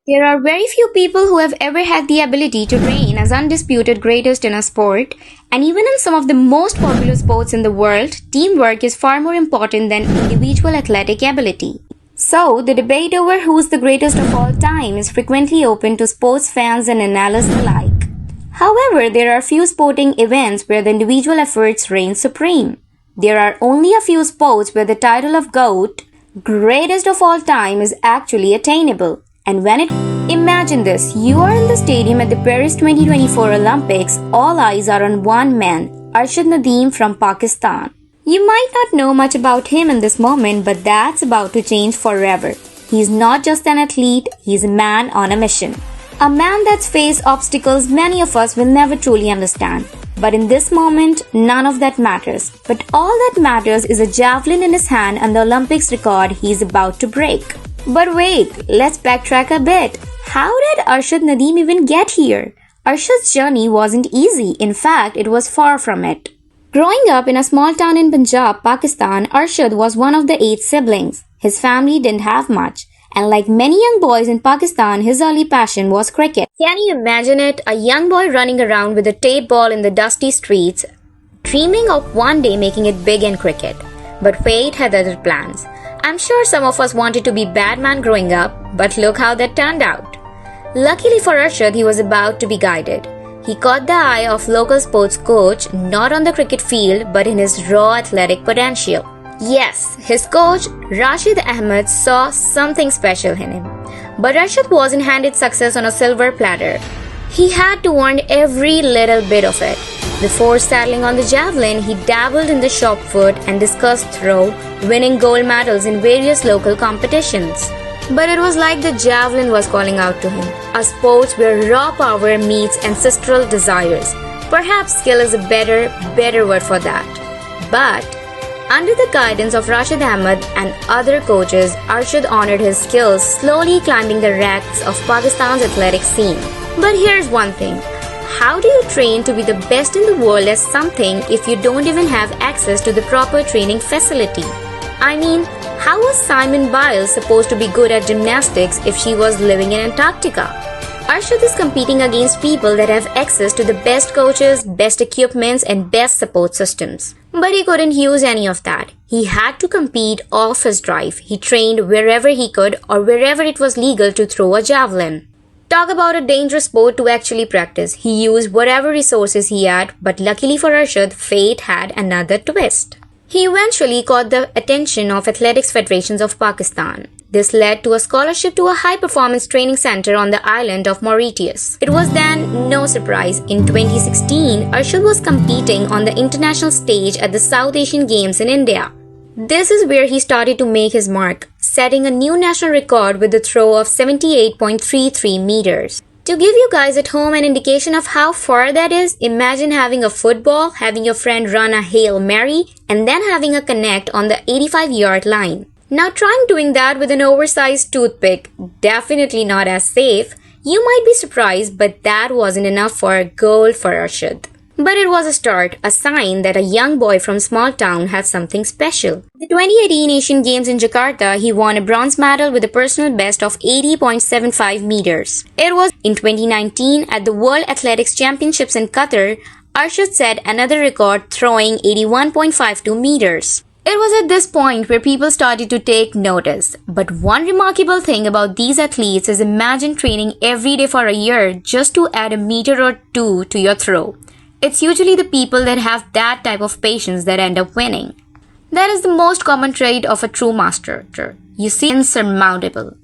There are very few people who have ever had the ability to reign as undisputed greatest in a sport, and even in some of the most popular sports in the world, teamwork is far more important than individual athletic ability. So, the debate over who's the greatest of all time is frequently open to sports fans and analysts alike. However, there are few sporting events where the individual efforts reign supreme. There are only a few sports where the title of GOAT, greatest of all time, is actually attainable. And when it imagine this, you are in the stadium at the Paris 2024 Olympics, all eyes are on one man, Arshad Nadeem from Pakistan. You might not know much about him in this moment, but that's about to change forever. He's not just an athlete, he's a man on a mission. A man that's faced obstacles many of us will never truly understand. But in this moment, none of that matters. But all that matters is a javelin in his hand and the Olympics record he's about to break. But wait, let's backtrack a bit. How did Arshad Nadeem even get here? Arshad's journey wasn't easy. In fact, it was far from it. Growing up in a small town in Punjab, Pakistan, Arshad was one of the 8 siblings. His family didn't have much. And like many young boys in Pakistan, his early passion was cricket. Can you imagine it? A young boy running around with a tape ball in the dusty streets, dreaming of one day making it big in cricket. But fate had other plans. I'm sure some of us wanted to be Batman growing up, but look how that turned out. Luckily for Arshad, he was about to be guided. He caught the eye of local sports coach, not on the cricket field, but in his raw athletic potential. Yes, his coach, Rashid Ahmed, saw something special in him. But Arshad wasn't handed success on a silver platter. He had to earn every little bit of it. Before settling on the javelin, he dabbled in the shot put and discus throw, winning gold medals in various local competitions. But it was like the javelin was calling out to him, a sport where raw power meets ancestral desires. Perhaps skill is a better word for that. But under the guidance of Rashid Ahmed and other coaches, Arshad honored his skills, slowly climbing the ranks of Pakistan's athletic scene. But here's one thing. How do you train to be the best in the world at something if you don't even have access to the proper training facility? I mean, how was Simone Biles supposed to be good at gymnastics if she was living in Antarctica? Arshad is competing against people that have access to the best coaches, best equipments, and best support systems. But he couldn't use any of that. He had to compete off his drive. He trained wherever he could or wherever it was legal to throw a javelin. Talk about a dangerous sport to actually practice. He used whatever resources he had, but luckily for Arshad, fate had another twist. He eventually caught the attention of athletics federations of Pakistan. This led to a scholarship to a high-performance training center on the island of Mauritius. It was then no surprise. In 2016, Arshad was competing on the international stage at the South Asian Games in India. This is where he started to make his mark, setting a new national record with a throw of 78.33 meters. To give you guys at home an indication of how far that is, imagine having a football, having your friend run a Hail Mary, and then having a connect on the 85-yard line. Now trying doing that with an oversized toothpick, definitely not as safe. You might be surprised, but that wasn't enough for a goal for Arshad. But it was a start, a sign that a young boy from small town had something special. The 2018 Asian Games in Jakarta, he won a bronze medal with a personal best of 80.75 meters. It was in 2019 at the World Athletics Championships in Qatar, Arshad set another record throwing 81.52 meters. It was at this point where people started to take notice. But one remarkable thing about these athletes is imagine training every day for a year just to add a meter or two to your throw. It's usually the people that have that type of patience that end up winning. That is the most common trait of a true master. You see, insurmountable.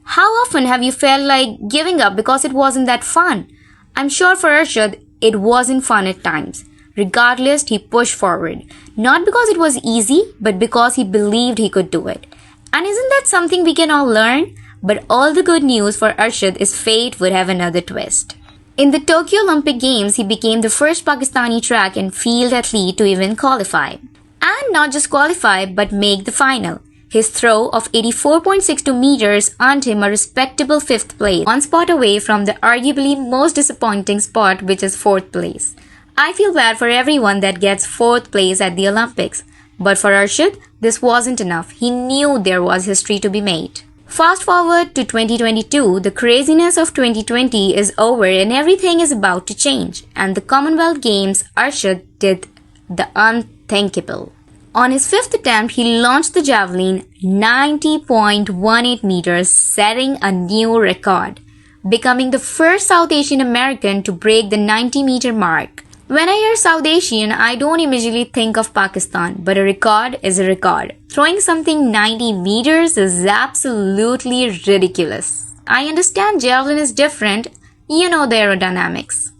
How often have you felt like giving up because it wasn't that fun? I'm sure for Arshad, it wasn't fun at times. Regardless, he pushed forward. Not because it was easy, but because he believed he could do it. And isn't that something we can all learn? But all the good news for Arshad is fate would have another twist. In the Tokyo Olympic Games, he became the first Pakistani track and field athlete to even qualify. And not just qualify, but make the final. His throw of 84.62 meters earned him a respectable 5th place, one spot away from the arguably most disappointing spot, which is 4th place. I feel bad for everyone that gets 4th place at the Olympics. But for Arshad, this wasn't enough. He knew there was history to be made. Fast forward to 2022, the craziness of 2020 is over and everything is about to change. And the Commonwealth Games, Arshad did the unthinkable. On his fifth attempt, he launched the javelin 90.18 meters, setting a new record, becoming the first South Asian American to break the 90-meter mark. When I hear South Asian, I don't immediately think of Pakistan, but a record is a record. Throwing something 90 meters is absolutely ridiculous. I understand javelin is different, you know the aerodynamics.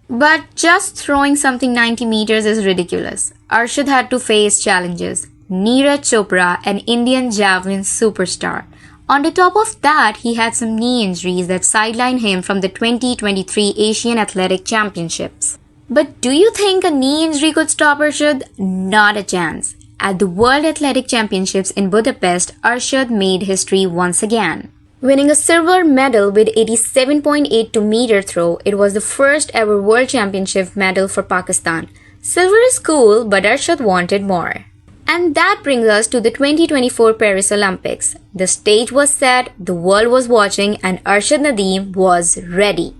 But just throwing something 90 meters is ridiculous. Arshad had to face challenges. Neeraj Chopra, an Indian javelin superstar. On the top of that, he had some knee injuries that sidelined him from the 2023 Asian Athletic Championships. But do you think a knee injury could stop Arshad? Not a chance. At the World Athletic Championships in Budapest, Arshad made history once again. Winning a silver medal with 87.82 meter throw, it was the first ever World Championship medal for Pakistan. Silver is cool, but Arshad wanted more. And that brings us to the 2024 Paris Olympics. The stage was set, the world was watching, and Arshad Nadeem was ready.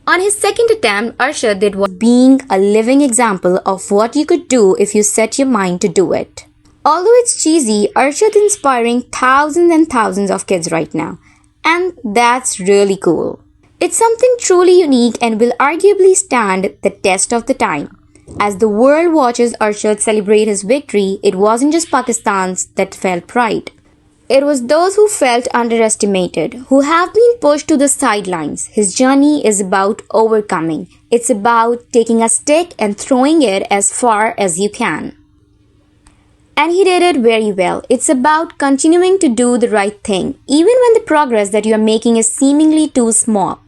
On his second attempt, Arshad did what being a living example of what you could do if you set your mind to do it. Although it's cheesy, Arshad is inspiring thousands and thousands of kids right now. And that's really cool. It's something truly unique and will arguably stand the test of the time. As the world watches Arshad celebrate his victory, it wasn't just Pakistanis that felt pride. It was those who felt underestimated, who have been pushed to the sidelines. His journey is about overcoming. It's about taking a stick and throwing it as far as you can. And he did it very well. It's about continuing to do the right thing, even when the progress that you are making is seemingly too small.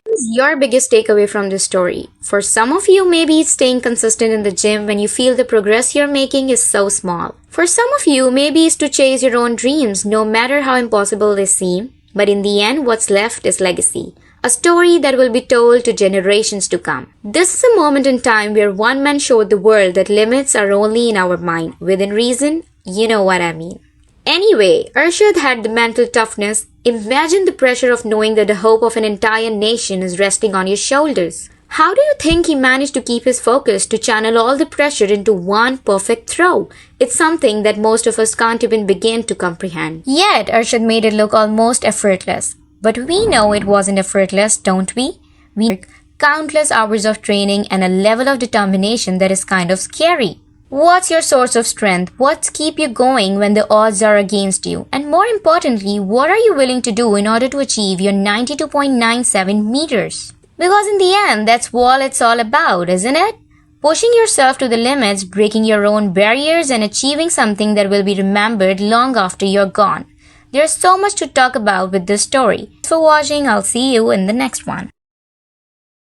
What is your biggest takeaway from this story? For some of you, maybe it's staying consistent in the gym when you feel the progress you're making is so small. For some of you, maybe it's to chase your own dreams, no matter how impossible they seem. But in the end, what's left is legacy. A story that will be told to generations to come. This is a moment in time where one man showed the world that limits are only in our mind. Within reason, you know what I mean. Anyway, Arshad had the mental toughness. Imagine the pressure of knowing that the hope of an entire nation is resting on your shoulders. How do you think he managed to keep his focus to channel all the pressure into one perfect throw? It's something that most of us can't even begin to comprehend. Yet, Arshad made it look almost effortless. But we know it wasn't effortless, don't we? We have countless hours of training and a level of determination that is kind of scary. What's your source of strength? What's keep you going when the odds are against you? And more importantly, what are you willing to do in order to achieve your 92.97 meters? Because in the end, that's what it's all about, isn't it? Pushing yourself to the limits, breaking your own barriers, and achieving something that will be remembered long after you're gone. There's so much to talk about with this story. Thanks for watching. I'll see you in the next one.